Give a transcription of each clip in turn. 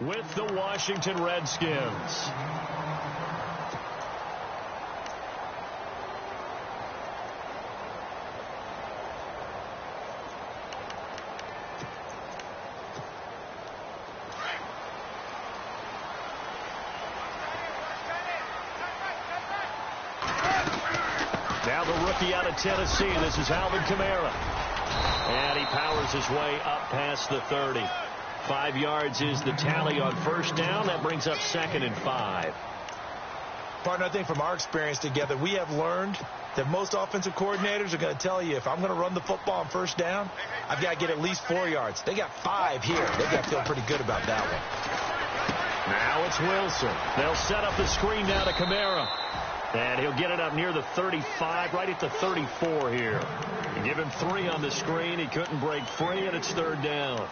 with the Washington Redskins. Now the rookie out of Tennessee. This is Alvin Kamara. And he powers his way up past the 30. 5 yards is the tally on first down. That brings up 2nd and 5. Partner, I think from our experience together, we have learned that most offensive coordinators are going to tell you, if I'm going to run the football on first down, I've got to get at least 4 yards. They got 5 here. They've got to feel pretty good about that one. Now it's Wilson. They'll set up the screen now to Kamara. And he'll get it up near the 35, right at the 34 here. You give him 3 on the screen. He couldn't break free, and it's 3rd down.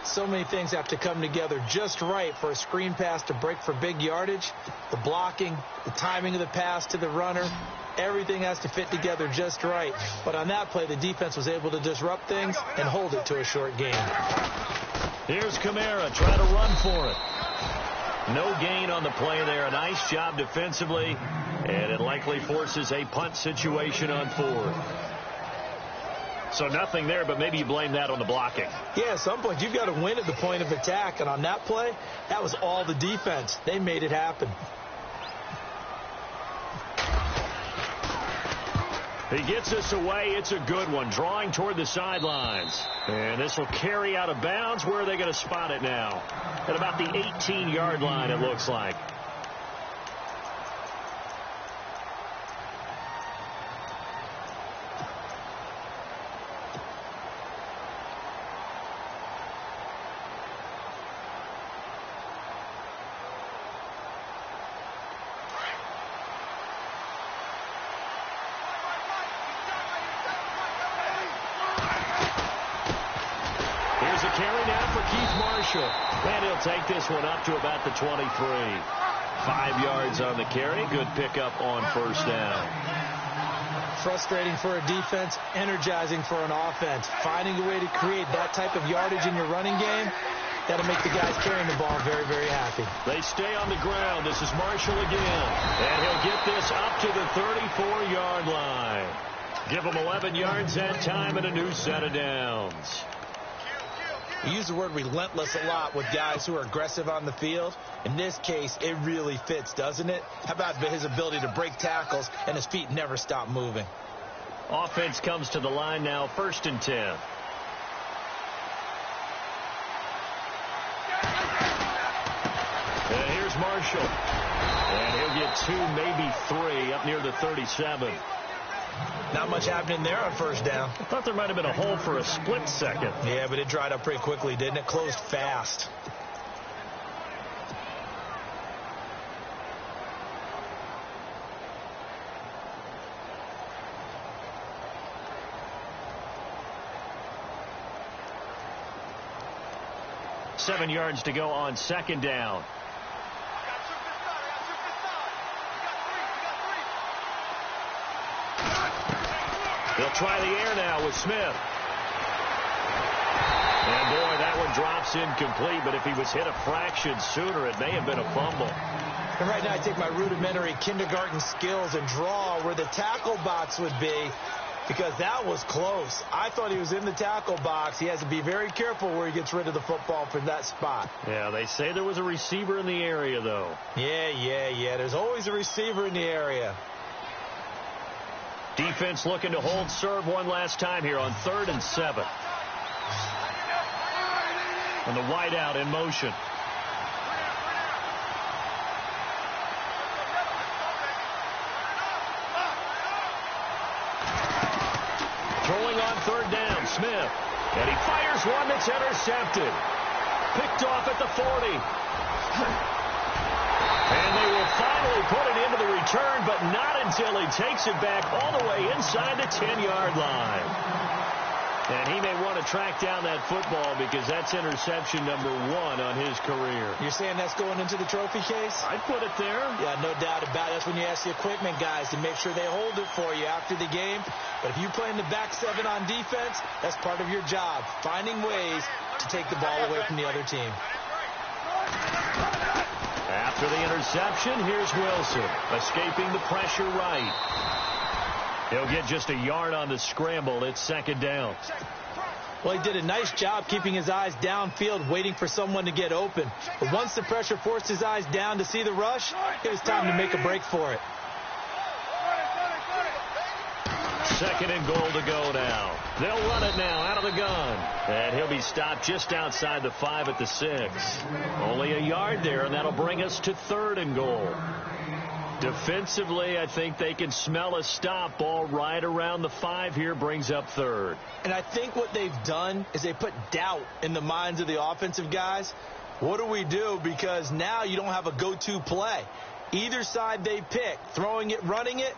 So many things have to come together just right for a screen pass to break for big yardage. The blocking, the timing of the pass to the runner, everything has to fit together just right. But on that play, the defense was able to disrupt things and hold it to a short gain. Here's Kamara trying to run for it. No gain on the play there. A nice job defensively, and it likely forces a punt situation on 4th. So nothing there, but maybe you blame that on the blocking. Yeah, at some point you've got to win at the point of attack, and on that play, that was all the defense. They made it happen. He gets us away. It's a good one. Drawing toward the sidelines. And this will carry out of bounds. Where are they going to spot it now? At about the 18-yard line, it looks like. And he'll take this one up to about the 23. 5 yards on the carry. Good pickup on first down. Frustrating for a defense, energizing for an offense. Finding a way to create that type of yardage in your running game, that'll make the guys carrying the ball very, very happy. They stay on the ground. This is Marshall again. And he'll get this up to the 34-yard line. Give him 11 yards that time and a new set of downs. We use the word relentless a lot with guys who are aggressive on the field. In this case, it really fits, doesn't it? How about his ability to break tackles and his feet never stop moving? Offense comes to the line now, 1st and 10. And here's Marshall. And he'll get 2, maybe 3 up near the 37. Not much happening there on first down. I thought there might have been a hole for a split second. Yeah, but it dried up pretty quickly, didn't it? Closed fast. Seven yards to go on 2nd down. They'll try the air now with Smith. And boy, that one drops incomplete, but if he was hit a fraction sooner, it may have been a fumble. And right now I take my rudimentary kindergarten skills and draw where the tackle box would be, because that was close. I thought he was in the tackle box. He has to be very careful where he gets rid of the football from that spot. Yeah, they say there was a receiver in the area, though. Yeah. There's always a receiver in the area. Defense looking to hold serve one last time here on 3rd and 7. And the wideout in motion. Throwing on 3rd down, Smith. And he fires one that's intercepted. Picked off at the 40. And they will finally put it into the return, but not until he takes it back all the way inside the 10-yard line. And he may want to track down that football because that's interception number 1 on his career. You're saying that's going into the trophy case? I'd put it there. Yeah, no doubt about it. That's when you ask the equipment guys to make sure they hold it for you after the game. But if you play in the back 7 on defense, that's part of your job, finding ways to take the ball away from the other team. After the interception, here's Wilson, escaping the pressure right. He'll get just a yard on the scramble. It's second down. Well, he did a nice job keeping his eyes downfield, waiting for someone to get open. But once the pressure forced his eyes down to see the rush, it was time to make a break for it. Second and goal to go now. They'll run it now out of the gun. And he'll be stopped just outside the 5 at the 6. Only a yard there, and that'll bring us to third and goal. Defensively, I think they can smell a stop. Ball right around the 5 here brings up third. And I think what they've done is they put doubt in the minds of the offensive guys. What do we do? Because now you don't have a go-to play. Either side they pick, throwing it, running it,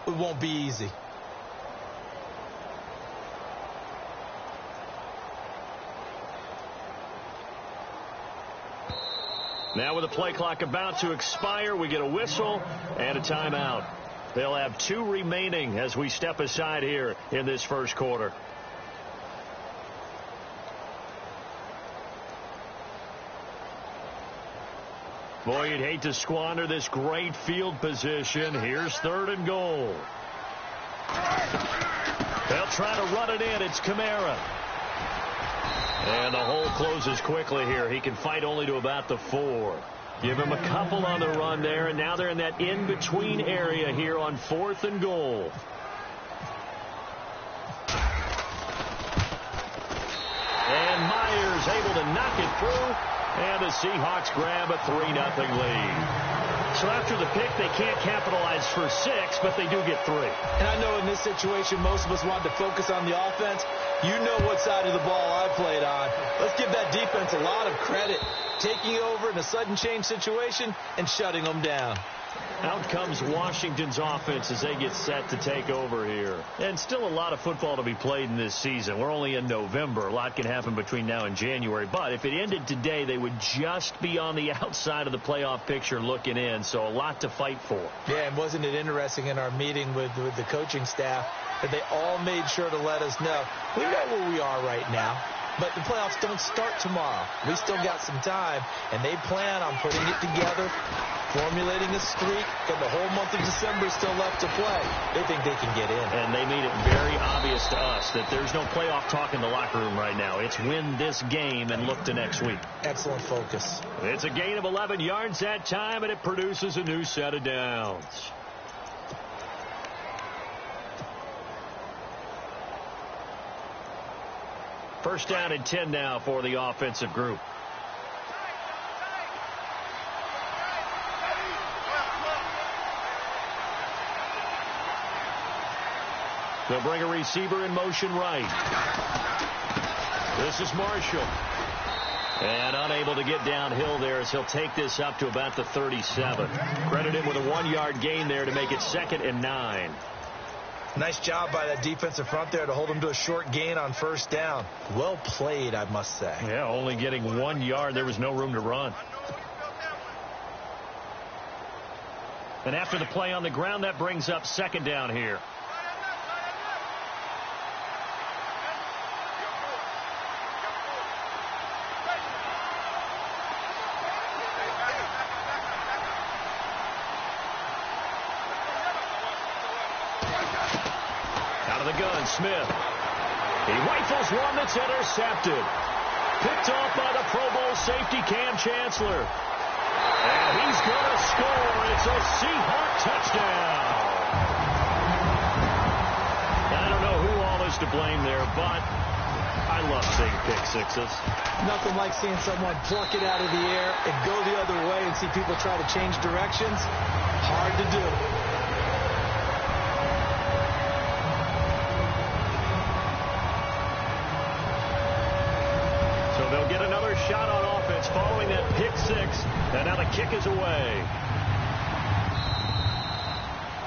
it won't be easy. Now with the play clock about to expire, we get a whistle and a timeout. They'll have 2 remaining as we step aside here in this first quarter. Boy, you'd hate to squander this great field position. Here's third and goal. They'll try to run it in. It's Kamara. And the hole closes quickly here. He can fight only to about the 4. Give him a couple on the run there, and now they're in that in-between area here on 4th and goal. And Myers able to knock it through, and the Seahawks grab a 3-0 lead. So after the pick, they can't capitalize for 6, but they do get 3. And I know in this situation, most of us wanted to focus on the offense. You know what side of the ball I played on. Let's give that defense a lot of credit, taking over in a sudden change situation and shutting them down. Out comes Washington's offense as they get set to take over here. And still a lot of football to be played in this season. We're only in November. A lot can happen between now and January. But if it ended today, they would just be on the outside of the playoff picture looking in. So a lot to fight for. Yeah, and wasn't it interesting in our meeting with the coaching staff that they all made sure to let us know, we know where we are right now. But the playoffs don't start tomorrow. We still got some time, and they plan on putting it together, formulating a streak, and the whole month of December is still left to play. They think they can get in. And they made it very obvious to us that there's no playoff talk in the locker room right now. It's win this game and look to next week. Excellent focus. It's a gain of 11 yards that time, and it produces a new set of downs. First down and 10 now for the offensive group. They'll bring a receiver in motion right. This is Marshall. And unable to get downhill there as he'll take this up to about the 37. Credit him with a 1-yard gain there to make it 2nd and 9. Nice job by that defensive front there to hold him to a short gain on first down. Well played, I must say. Yeah, only getting 1 yard. There was no room to run. And after the play on the ground, that brings up 2nd down here. Smith. He rifles one that's intercepted. Picked off by the Pro Bowl safety Cam Chancellor. And he's going to score. It's a Seahawk touchdown. I don't know who all is to blame there, but I love seeing pick sixes. Nothing like seeing someone pluck it out of the air and go the other way and see people try to change directions. Hard to do. They'll get another shot on offense following that pick 6, and now the kick is away.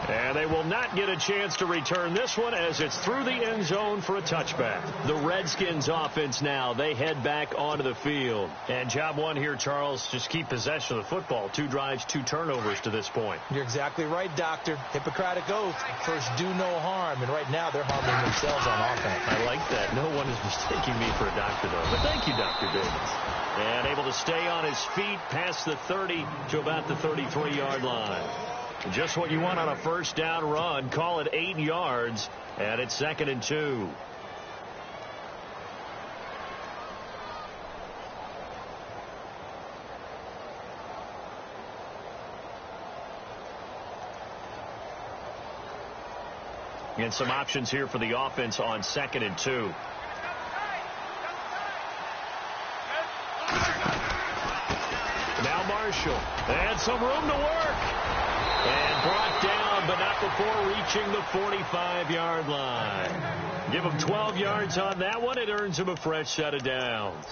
And they will not get a chance to return this one as it's through the end zone for a touchback. The Redskins offense now, they head back onto the field. And job one here, Charles, just keep possession of the football. 2 drives, 2 turnovers to this point. You're exactly right, Doctor. Hippocratic oath, first do no harm. And right now they're harming themselves on offense. I like that. No one is mistaking me for a doctor, though. But thank you, Dr. Davis. And able to stay on his feet past the 30 to about the 33-yard line. Just what you want on a first down run. Call it 8 yards, and it's 2nd and 2. And some options here for the offense on 2nd and 2. Now Marshall. And some room to work. And brought down, but not before reaching the 45-yard line. Give him 12 yards on that one. It earns him a fresh set of downs.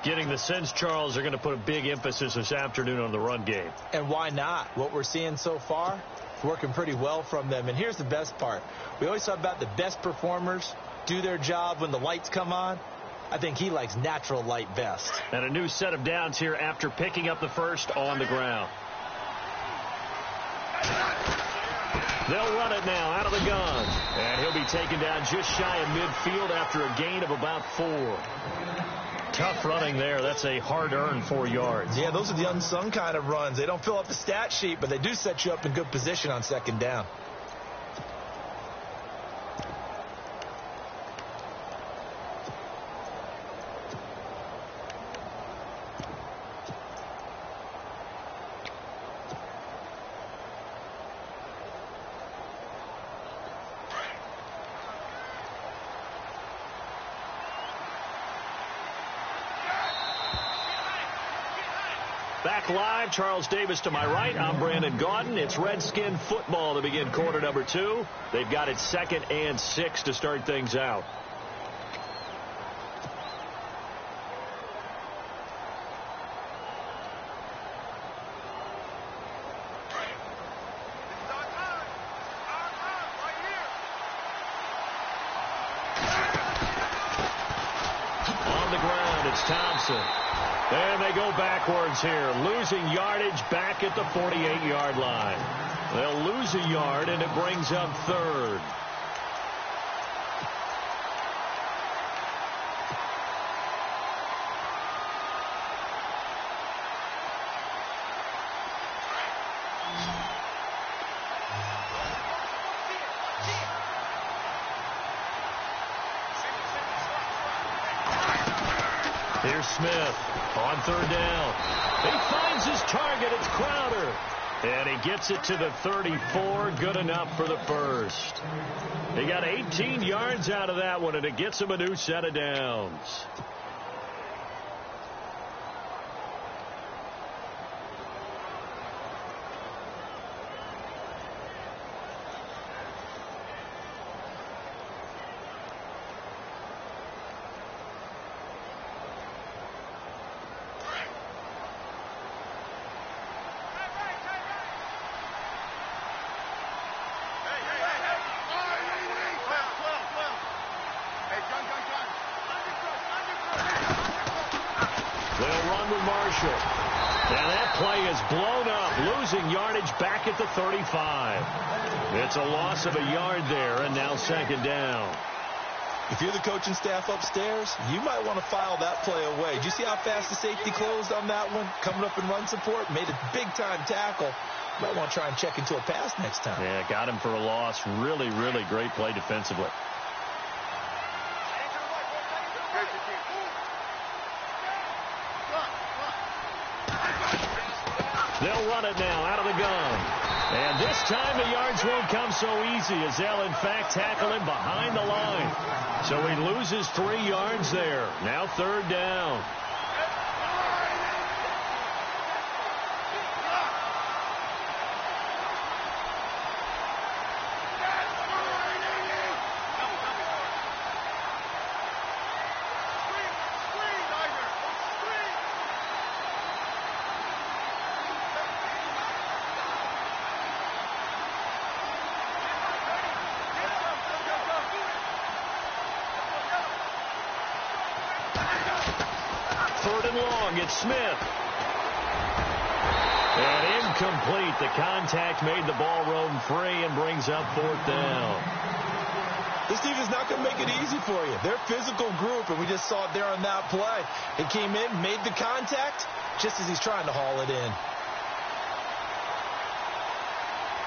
Getting the sense, Charles, are going to put a big emphasis this afternoon on the run game. And why not? What we're seeing so far, working pretty well from them. And here's the best part. We always talk about the best performers do their job when the lights come on. I think he likes natural light best. And a new set of downs here after picking up the first on the ground. They'll run it now out of the gun. And he'll be taken down just shy of midfield after a gain of about 4. Tough running there. That's a hard-earned 4 yards. Yeah, those are the unsung kind of runs. They don't fill up the stat sheet, but they do set you up in good position on 2nd down. Back live, Charles Davis to my right. I'm Brandon Gaudin. It's Redskin football to begin quarter number 2. They've got it 2nd and 6 to start things out. On the ground, it's Thompson. And they go backwards here, losing yardage back at the 48-yard line. They'll lose a yard, and it brings up 3rd. Here's Smith on 3rd down. He finds his target. It's Crowder. And he gets it to the 34. Good enough for the first. He got 18 yards out of that one, and it gets him a new set of downs. Marshall. And that play is blown up, losing yardage back at the 35. It's a loss of a yard there, and now 2nd down. If you're the coaching staff upstairs, you might want to file that play away. Did you see how fast the safety closed on that one? Coming up in run support, made a big-time tackle. Might want to try and check into a pass next time. Yeah, got him for a loss. Really, really great play defensively. They'll run it now out of the gun. And this time the yards won't come so easy as they'll, in fact, tackle him behind the line. So he loses 3 yards there. Now 3rd down. It's Smith. And incomplete. The contact made the ball roam free and brings up 4th down. This defense is not going to make it easy for you. They're a physical group, and we just saw it there on that play. He came in, made the contact, just as he's trying to haul it in.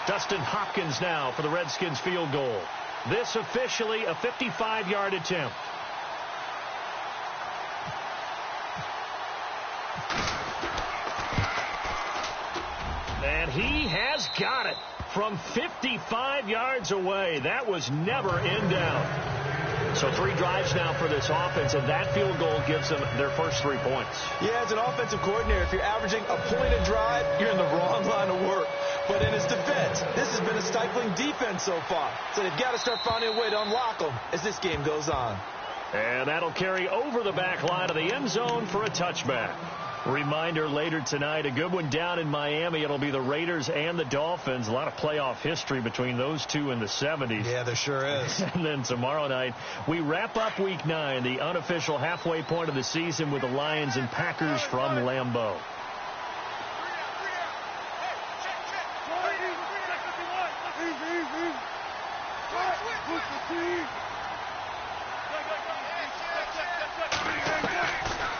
Dustin Hopkins now for the Redskins field goal. This officially a 55-yard attempt. And he has got it from 55 yards away. That was never in doubt. So 3 drives now for this offense, and that field goal gives them their first 3 points. Yeah, as an offensive coordinator, if you're averaging a point a drive, you're in the wrong line of work. But in his defense, this has been a stifling defense so far. So they've got to start finding a way to unlock them as this game goes on. And that'll carry over the back line of the end zone for a touchback. Reminder later tonight, a good one down in Miami. It'll be the Raiders and the Dolphins. A lot of playoff history between those two in the 70s. Yeah, there sure is. And then tomorrow night, we wrap up Week 9, the unofficial halfway point of the season with the Lions and Packers from Lambeau.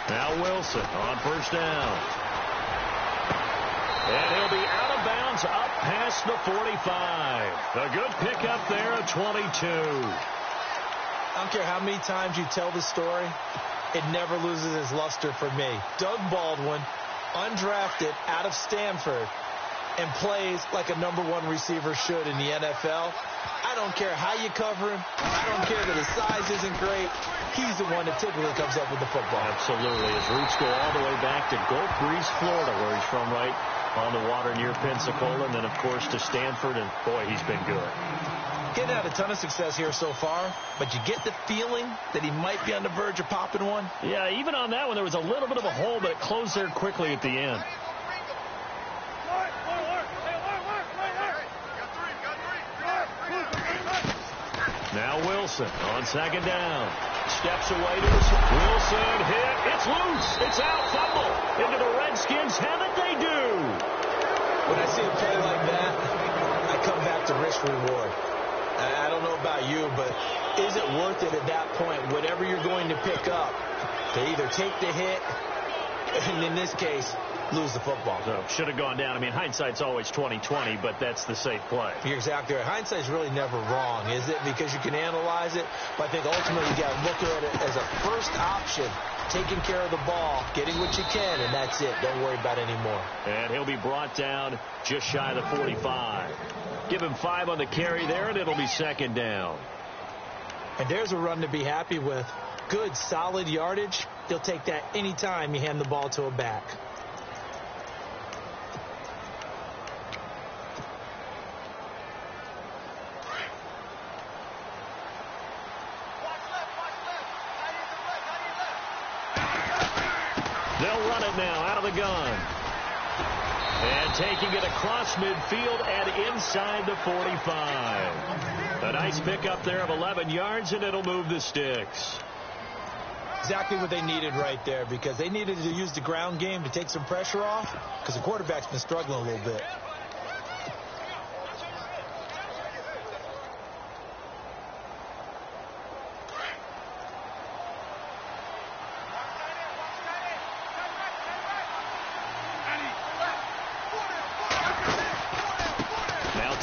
Now Wilson on first down. And he'll be out of bounds up past the 45. A good pickup there at 22. I don't care how many times you tell the story, it never loses its luster for me. Doug Baldwin, undrafted out of Stanford, and plays like a #1 receiver should in the NFL. I don't care how you cover him. I don't care that his size isn't great. He's the one that typically comes up with the football. Absolutely. His roots go all the way back to Gulf Breeze, Florida, where he's from, right on the water near Pensacola, and then, of course, to Stanford, and, boy, he's been good. Getting had a ton of success here so far, but you get the feeling that he might be on the verge of popping one. Yeah, even on that one, there was a little bit of a hole, but it closed there quickly at the end. Now Wilson on second down. Steps away to his Wilson hit. It's loose. It's out. Fumble. Into the Redskins. Have it they do. When I see a play like that, I come back to risk reward. I don't know about you, but is it worth it at that point, whatever you're going to pick up, to either take the hit, and in this case, lose the football? So should have gone down. I mean, hindsight's always 20/20, but that's the safe play. You're exactly right. Hindsight's really never wrong, is it? Because you can analyze it, but I think ultimately you got to look at it as a first option, taking care of the ball, getting what you can, and that's it. Don't worry about it anymore. And he'll be brought down just shy of the 45. Give him 5 on the carry there, and it'll be second down. And there's a run to be happy with. Good, solid yardage. They'll take that anytime you hand the ball to a back. They'll run it now out of the gun. And taking it across midfield and inside the 45. A nice pickup there of 11 yards, and it'll move the sticks. Exactly what they needed right there, because they needed to use the ground game to take some pressure off, because the quarterback's been struggling a little bit.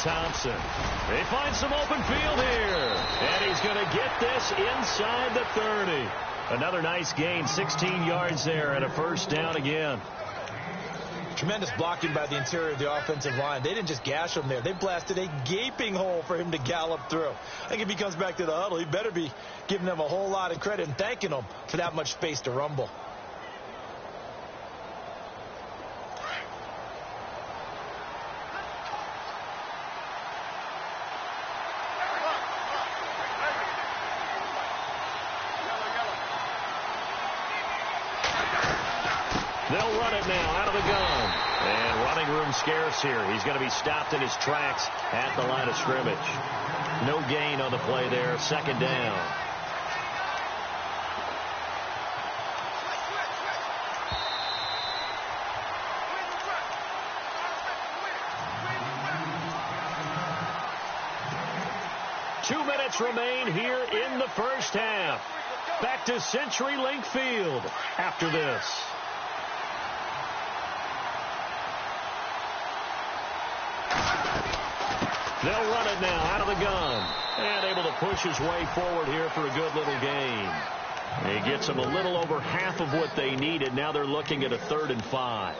Thompson. They find some open field here. And he's going to get this inside the 30. Another nice gain, 16 yards there, and a first down again. Tremendous blocking by the interior of the offensive line. They didn't just gash him there. They blasted a gaping hole for him to gallop through. I think if he comes back to the huddle, he better be giving them a whole lot of credit and thanking them for that much space to rumble. They'll run it now out of the gun. And running room scarce here. He's going to be stopped in his tracks at the line of scrimmage. No gain on the play there. Second down. 2 minutes remain here in the first half. Back to CenturyLink Field after this. They'll run it now out of the gun. And able to push his way forward here for a good little gain. He gets them a little over half of what they needed. Now they're looking at a 3rd and 5.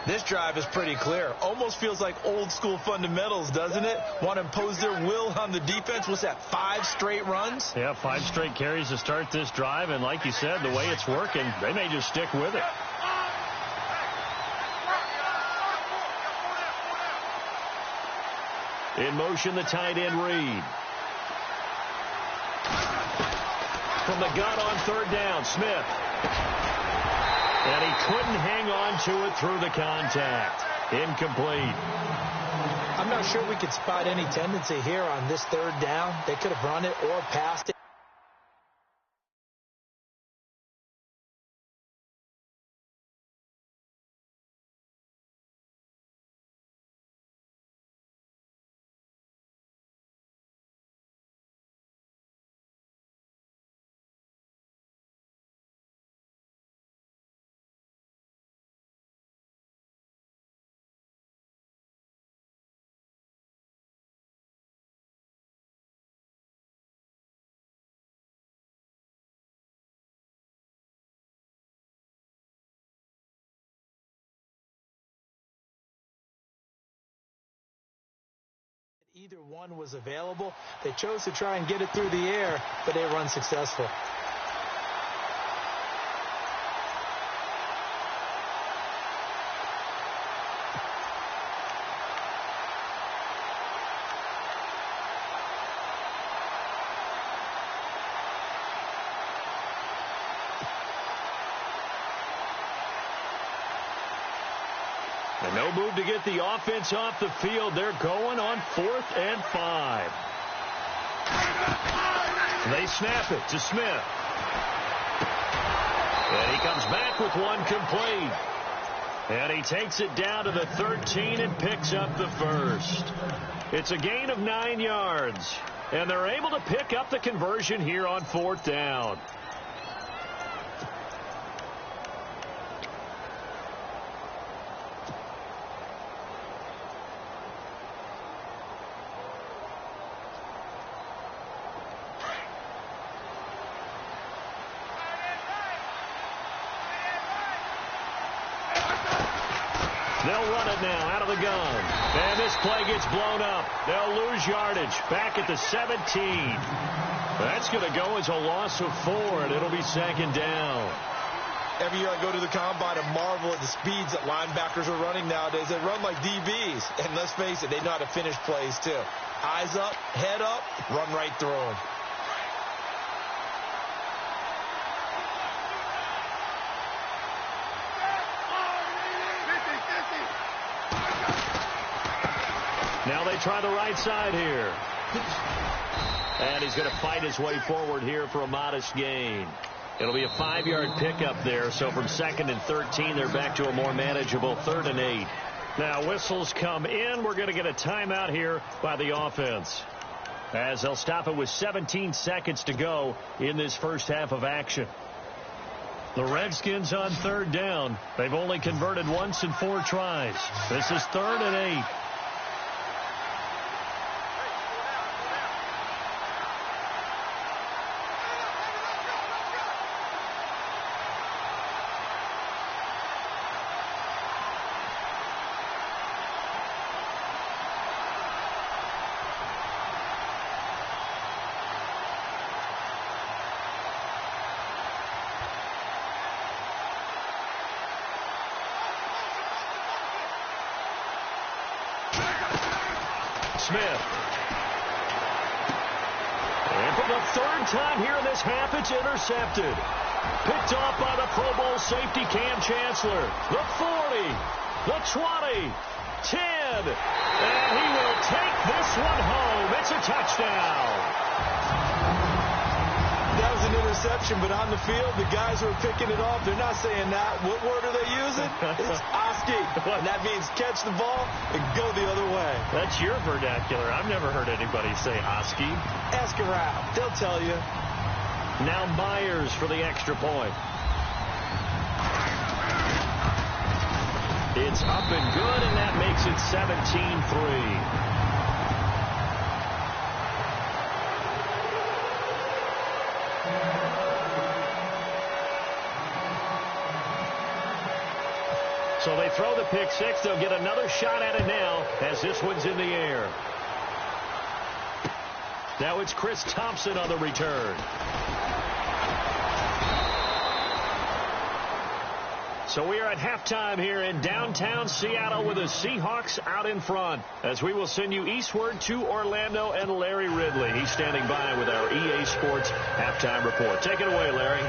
This drive is pretty clear. Almost feels like old school fundamentals, doesn't it? Want to impose their will on the defense. What's that, 5 straight runs? Yeah, 5 straight carries to start this drive. And like you said, the way it's working, they may just stick with it. In motion, the tight end Reed. From the gun on 3rd down, Smith. And he couldn't hang on to it through the contact. Incomplete. I'm not sure we could spot any tendency here on this 3rd down. They could have run it or passed it. Either one was available. They chose to try and get it through the air, but they were unsuccessful. And no move to get the offense off the field. They're going on 4th and 5. They snap it to Smith. And he comes back with one complete. And he takes it down to the 13 and picks up the first. It's a gain of 9 yards. And they're able to pick up the conversion here on 4th down. They'll run it now out of the gun. And this play gets blown up. They'll lose yardage back at the 17. That's going to go as a loss of 4, and it'll be 2nd down. Every year I go to the combine and marvel at the speeds that linebackers are running nowadays. They run like DBs. And let's face it, they know how to finish plays too. Eyes up, head up, run right through them. Now they try the right side here. And he's going to fight his way forward here for a modest gain. It'll be a 5-yard pickup there. So from 2nd and 13, they're back to a more manageable 3rd and 8. Now whistles come in. We're going to get a timeout here by the offense, as they'll stop it with 17 seconds to go in this first half of action. The Redskins on 3rd down. They've only converted once in 4 tries. This is 3rd and 8. Smith. And for the 3rd time here in this half, it's intercepted. Picked off by the Pro Bowl safety Cam Chancellor. The 40, the 20, 10. And he will take this one home. It's a touchdown. that was an interception, but on the field, the guys who are picking it off, they're not saying that. What word are they using? It's Oski. And that means catch the ball and go the other way. That's your vernacular. I've never heard anybody say Oski. Ask around. They'll tell you. Now Myers for the extra point. It's up and good, and that makes it 17-3. So they throw the pick six. They'll get another shot at it now as this one's in the air. Now it's Chris Thompson on the return. So we are at halftime here in downtown Seattle with the Seahawks out in front, as we will send you eastward to Orlando and Larry Ridley. He's standing by with our EA Sports halftime report. Take it away, Larry.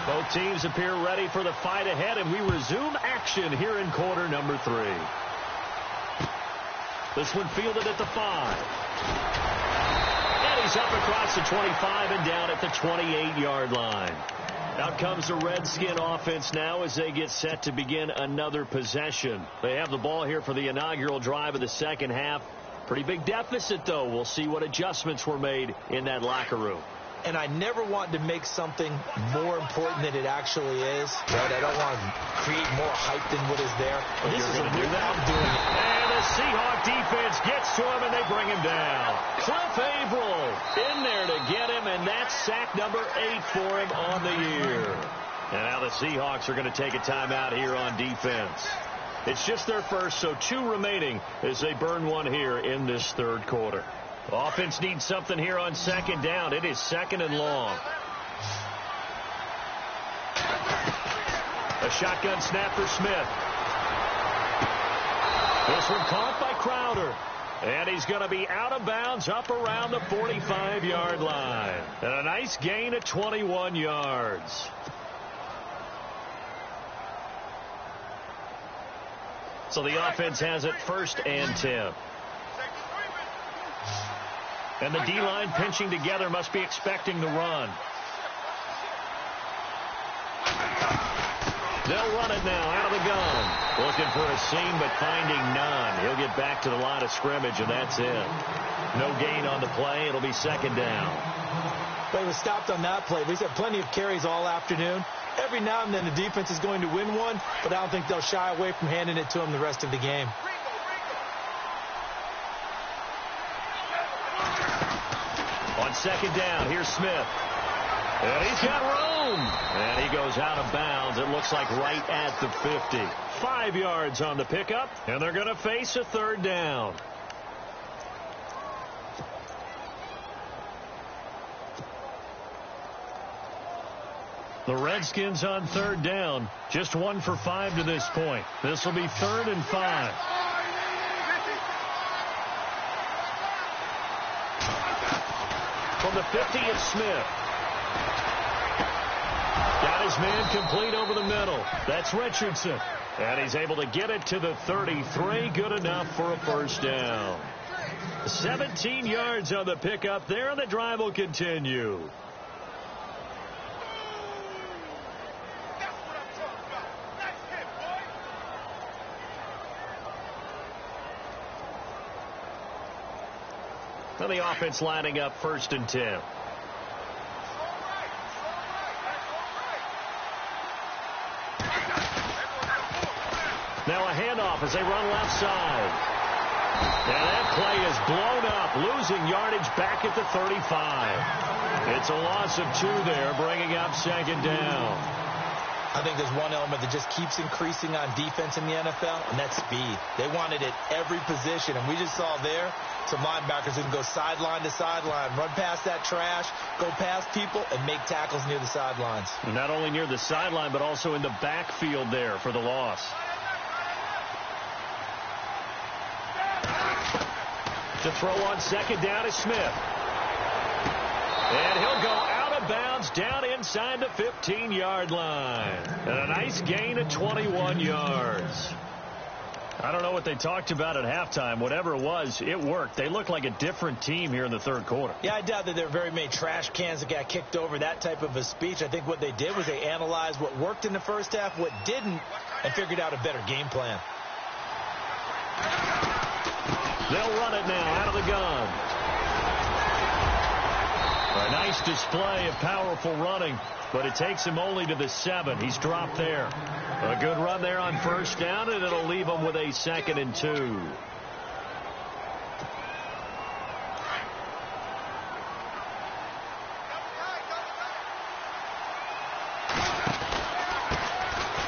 Both teams appear ready for the fight ahead, and we resume action here in quarter number 3. This one fielded at the 5. And he's up across the 25 and down at the 28-yard line. Out comes the Redskin offense now as they get set to begin another possession. They have the ball here for the inaugural drive of the second half. Pretty big deficit, though. We'll see what adjustments were made in that locker room. And I never want to make something more important than it actually is. Right? I don't want to create more hype than what is there. But this is a real I'm doing it. And the Seahawk defense gets to him, and they bring him down. Cliff Averill in there to get him, and that's sack number 8 for him on the year. And now the Seahawks are going to take a timeout here on defense. It's just their first, so 2 remaining as they burn one here in this third quarter. Offense needs something here on second down. It is second and long. A shotgun snap for Smith. This one caught by Crowder. And he's going to be out of bounds up around the 45-yard line. And a nice gain of 21 yards. So the offense has it first and 10. And the D-line pinching together must be expecting the run. They'll run it now out of the gun. Looking for a seam, but finding none. He'll get back to the line of scrimmage, and that's it. No gain on the play. It'll be second down. But he was stopped on that play. He's had plenty of carries all afternoon. Every now and then the defense is going to win one, but I don't think they'll shy away from handing it to him the rest of the game. On second down, here's Smith. And he's got room. And he goes out of bounds. It looks like right at the 50. 5 yards on the pickup, and they're going to face a third down. The Redskins on third down, just 1 for 5 to this point. This will be 3rd and 5. From the 50, it's Smith. Got his man complete over the middle. That's Richardson. And he's able to get it to the 33. Good enough for a first down. 17 yards on the pickup there, and the drive will continue. And the offense lining up 1st and 10. Now a handoff as they run left side. And that play is blown up, losing yardage back at the 35. It's a loss of 2 there, bringing up second down. I think there's one element that just keeps increasing on defense in the NFL, and that's speed. They want it at every position, and we just saw there some linebackers who can go sideline to sideline, run past that trash, go past people, and make tackles near the sidelines. Not only near the sideline, but also in the backfield there for the loss. To throw on second down is Smith. And he'll go out of bounds down inside the 15-yard line. And a nice gain of 21 yards. I don't know what they talked about at halftime. Whatever it was, it worked. They look like a different team here in the third quarter. Yeah, I doubt that there were very many trash cans that got kicked over, that type of a speech. I think what they did was they analyzed what worked in the first half, what didn't, and figured out a better game plan. They'll run it now out of the gun. A nice display of powerful running, but it takes him only to the 7. He's dropped there. A good run there on first down, and it'll leave him with a 2nd and 2.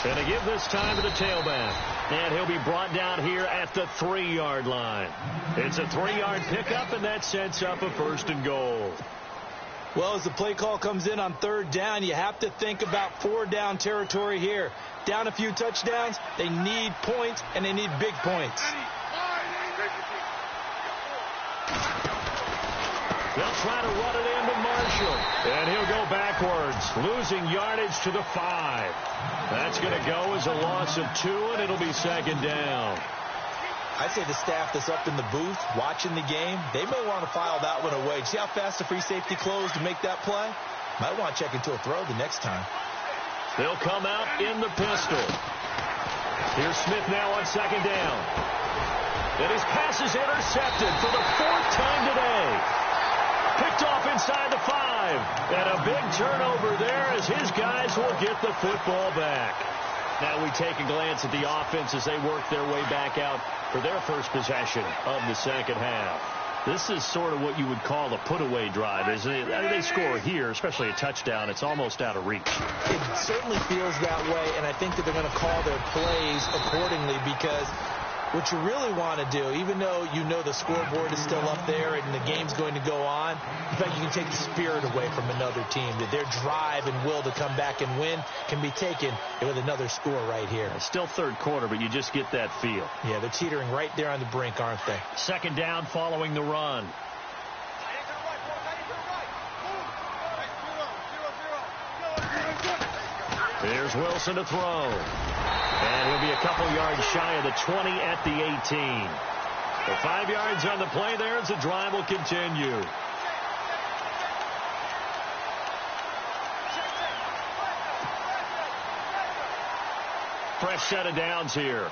And they give this time to the tailback. And he'll be brought down here at the 3-yard line. It's a 3-yard pickup, and that sets up a 1st and goal. Well, as the play call comes in on 3rd down, you have to think about 4-down territory here. Down a few touchdowns, they need points, and they need big points. They'll try to run it into Marshall. And he'll go backwards, losing yardage to the 5. That's going to go as a loss of 2, and it'll be 2nd down. I say the staff that's up in the booth watching the game, they may want to file that one away. See how fast the free safety closed to make that play? Might want to check into a throw the next time. They'll come out in the pistol. Here's Smith now on 2nd down. And his pass is intercepted for the 4th time today. Picked off inside the 5. And a big turnover there as his guys will get the football back. Now we take a glance at the offense as they work their way back out for their first possession of the second half. This is sort of what you would call a put-away drive, isn't it? I mean, they score here, especially a touchdown. It's almost out of reach. It certainly feels that way, and I think that they're going to call their plays accordingly because what you really want to do, even though you know the scoreboard is still up there and the game's going to go on, in fact, you can take the spirit away from another team. That their drive and will to come back and win can be taken with another score right here. It's still third quarter, but you just get that feel. Yeah, they're teetering right there on the brink, aren't they? 2nd down following the run. Here's Wilson to throw. And he'll be a couple yards shy of the 20 at the 18. The 5 yards on the play there as the drive will continue. Fresh set of downs here.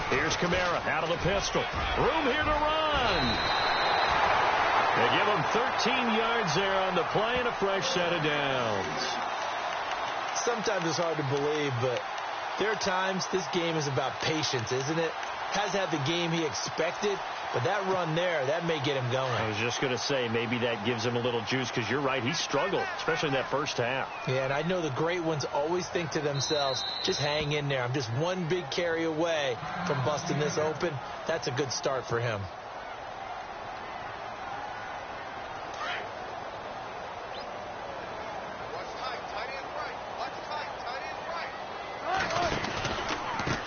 Here's Kamara out of the pistol. Room here to run. They give him 13 yards there on the play and a fresh set of downs. Sometimes it's hard to believe, but there are times this game is about patience, isn't it? Has had the game he expected, but that run there, that may get him going. I was just going to say, maybe that gives him a little juice because you're right, he struggled, especially in that first half. Yeah, and I know the great ones always think to themselves, just hang in there. I'm just one big carry away from busting this open. That's a good start for him.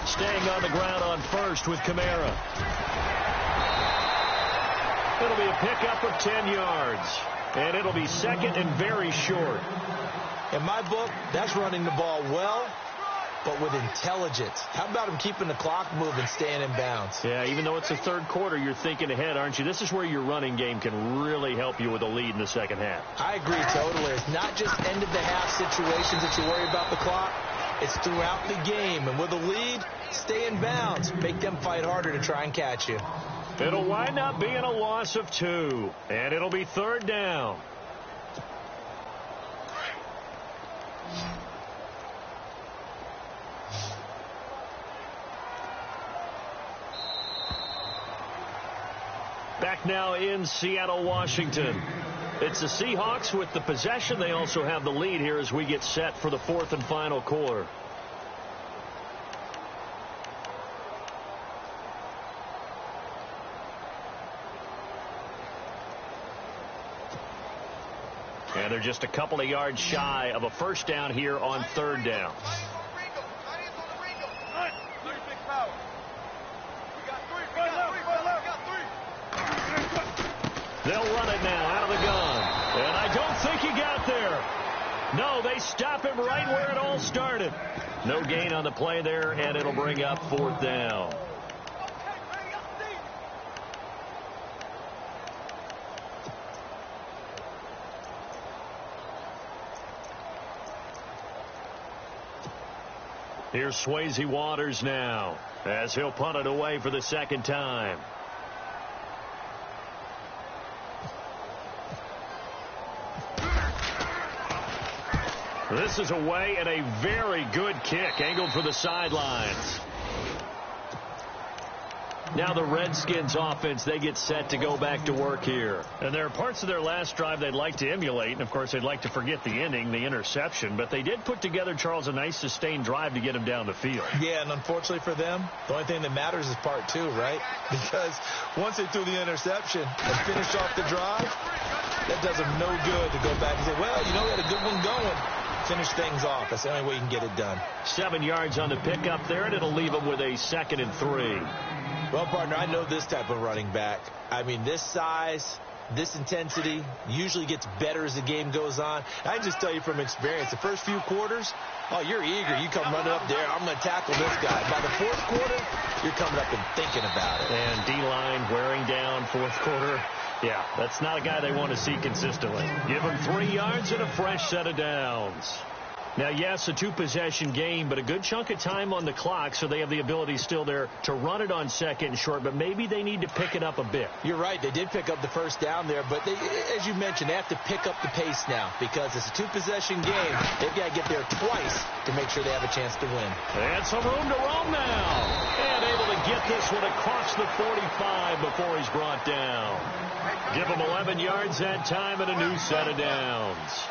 Staying on the ground on first with Kamara. It'll be a pickup of 10 yards. And it'll be 2nd and very short. In my book, that's running the ball well, but with intelligence. How about him keeping the clock moving, staying in bounds? Yeah, even though it's the third quarter, you're thinking ahead, aren't you? This is where your running game can really help you with a lead in the second half. I agree totally. It's not just end-of-the-half situations that you worry about the clock. It's throughout the game. And with a lead, stay in bounds. Make them fight harder to try and catch you. It'll wind up being a loss of 2. And it'll be 3rd down. Back now in Seattle, Washington. It's the Seahawks with the possession. They also have the lead here as we get set for the 4th and final quarter. And they're just a couple of yards shy of a first down here on 3rd down. They'll run it now out of the gun. And I don't think he got there. No, they stop him right where it all started. No gain on the play there, and it'll bring up 4th down. Here's Swayze Waters now as he'll punt it away for the 2nd time. This is away and a very good kick angled for the sidelines. Now the Redskins offense, they get set to go back to work here. And there are parts of their last drive they'd like to emulate. And, of course, they'd like to forget the ending, the interception. But they did put together, Charles, a nice sustained drive to get him down the field. Yeah, and unfortunately for them, the only thing that matters is part 2, right? Because once they threw the interception and finished off the drive, that does them no good to go back and say, well, you know, we had a good one going. Finish things off. That's the only way you can get it done. 7 yards on the pickup there, and it'll leave them with a 2nd and 3. Well, partner, I know this type of running back. I mean, this size, this intensity usually gets better as the game goes on. I can just tell you from experience, the first few quarters, oh, you're eager. You come running up there. I'm going to tackle this guy. By the 4th quarter, you're coming up and thinking about it. And D-line wearing down 4th quarter. Yeah, that's not a guy they want to see consistently. Give him 3 yards and a fresh set of downs. Now, yes, a 2-possession game, but a good chunk of time on the clock, so they have the ability still there to run it on 2nd and short, but maybe they need to pick it up a bit. You're right. They did pick up the 1st down there, but they, as you mentioned, they have to pick up the pace now because it's a 2-possession game. They've got to get there twice to make sure they have a chance to win. And some room to roam now. And able to get this one across the 45 before he's brought down. Give him 11 yards that time and a new set of downs.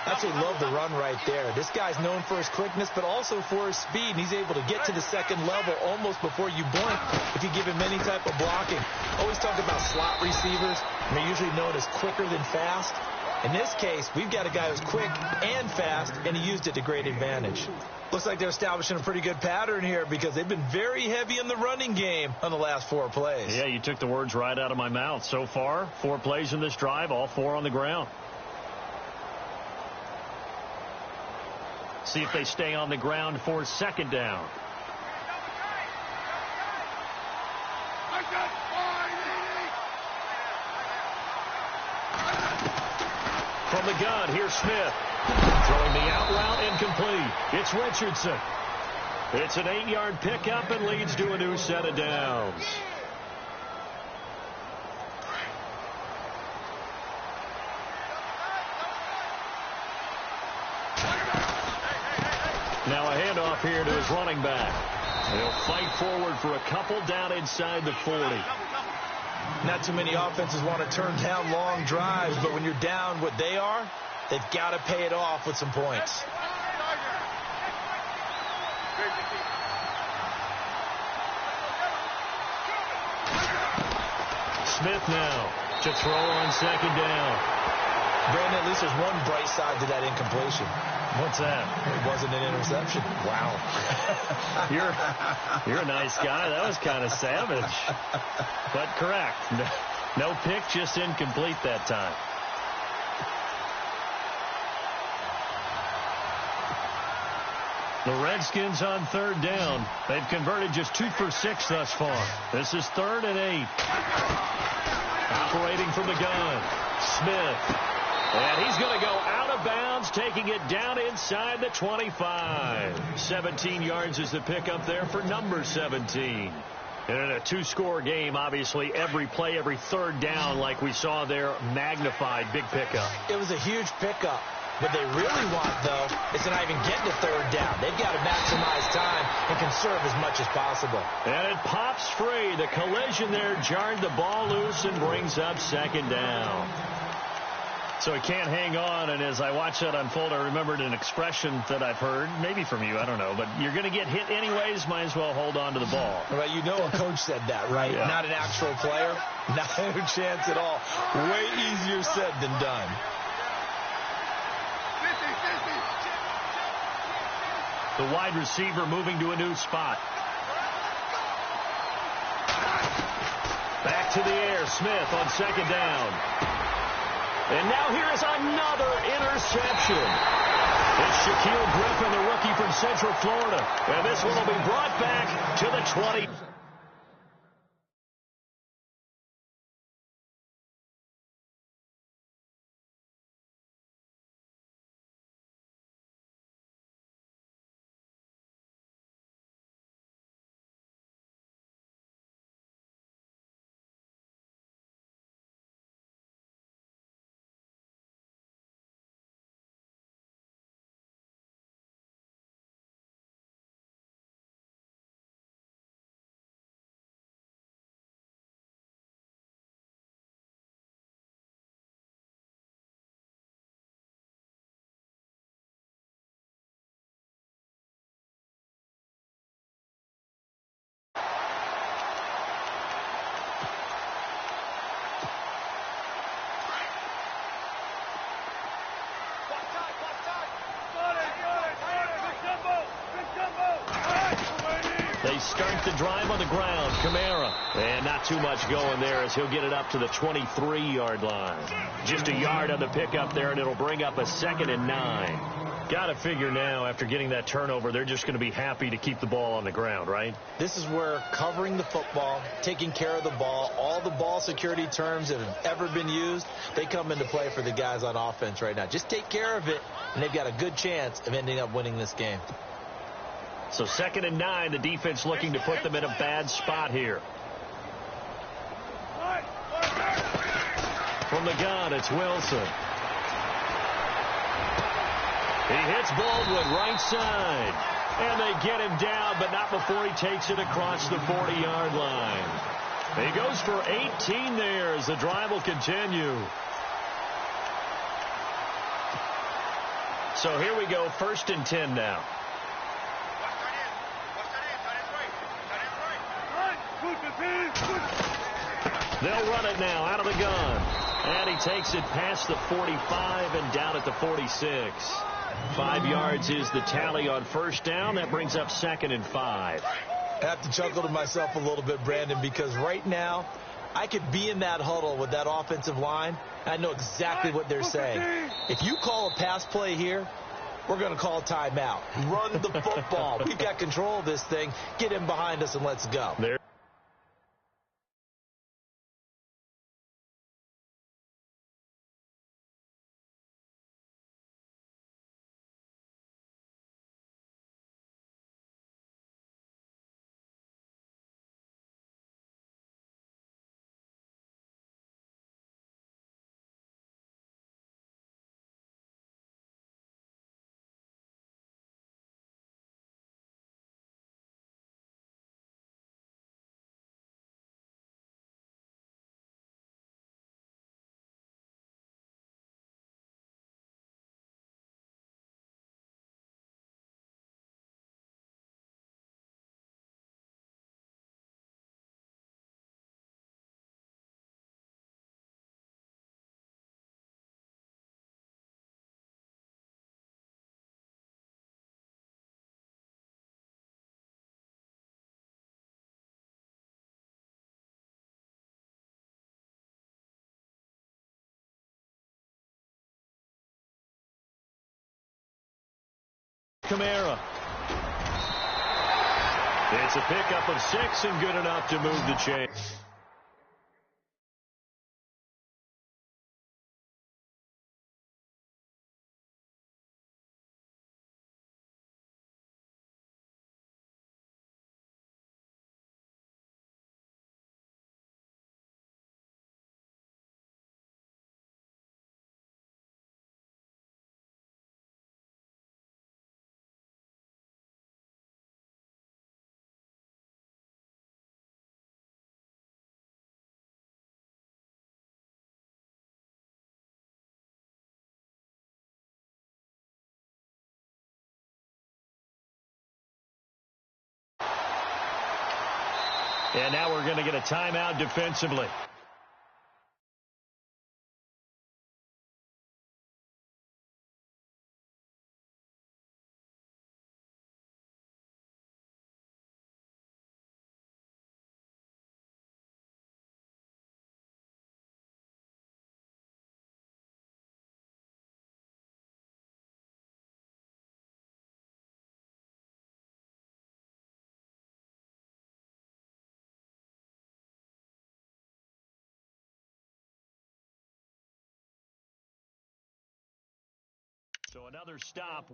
I absolutely love the run right there. This guy's known for his quickness, but also for his speed. And he's able to get to the 2nd level almost before you blink if you give him any type of blocking. Always talk about slot receivers. They're usually known as quicker than fast. In this case, we've got a guy who's quick and fast, and he used it to great advantage. Looks like they're establishing a pretty good pattern here because they've been very heavy in the running game on the last 4 plays. Yeah, you took the words right out of my mouth. So far, 4 plays in this drive, all 4 on the ground. See if they stay on the ground for 2nd down. From the gun, here's Smith. Throwing the out route incomplete. It's Richardson. It's an 8-yard pickup and leads to a new set of downs. Now a handoff here to his running back. He'll fight forward for a couple down inside the 40. Not too many offenses want to turn down long drives, but when you're down what they are, they've got to pay it off with some points. Smith now to throw on 2nd down. Brandon, at least there's one bright side to that incompletion. What's that? It wasn't an interception. Wow. You're a nice guy. That was kind of savage. But correct. No pick, just incomplete that time. The Redskins on 3rd down. They've converted just 2 for 6 thus far. This is 3rd and 8. Operating from the gun. Smith. And he's going to go out of bounds, taking it down inside the 25. 17 yards is the pickup there for number 17. And in a 2-score game, obviously, every play, every 3rd down, like we saw there, magnified, big pickup. It was a huge pickup. What they really want, though, is to not even get to 3rd down. They've got to maximize time and conserve as much as possible. And it pops free. The collision there jarred the ball loose and brings up 2nd down. So he can't hang on, and as I watched that unfold, I remembered an expression that I've heard, maybe from you, I don't know, but you're going to get hit anyways, might as well hold on to the ball. Right, you know a coach said that, right? Yeah. Not an actual player, not a chance at all. Way easier said than done. The wide receiver moving to a new spot. Back back to the air. Smith on second down. And now here is another interception. It's Shaquille Griffin, the rookie from Central Florida. And this one will be brought back to the 20. They start the drive on the ground. Kamara. And not too much going there as he'll get it up to the 23-yard line. Just a yard on the pickup there, and it'll bring up a 2nd and 9. Got to figure now, after getting that turnover, they're just going to be happy to keep the ball on the ground, right? This is where covering the football, taking care of the ball, all the ball security terms that have ever been used, they come into play for the guys on offense right now. Just take care of it, and they've got a good chance of ending up winning this game. So 2nd and 9, the defense looking to put them in a bad spot here. From the gun, it's Wilson. He hits Baldwin right side. And they get him down, but not before he takes it across the 40-yard line. He goes for 18 there as the drive will continue. So here we go, 1st and 10 now. They'll run it now out of the gun. And he takes it past the 45 and down at the 46. 5 yards is the tally on 1st down. That brings up 2nd and 5. I have to chuckle to myself a little bit, Brandon, because right now I could be in that huddle with that offensive line. I know exactly what they're saying. If you call a pass play here, we're going to call a timeout. Run the football. We've got control of this thing. Get him behind us and let's go. There. Kamara. It's a pickup of 6 and good enough to move the chain. And now we're going to get a timeout defensively. So another stop.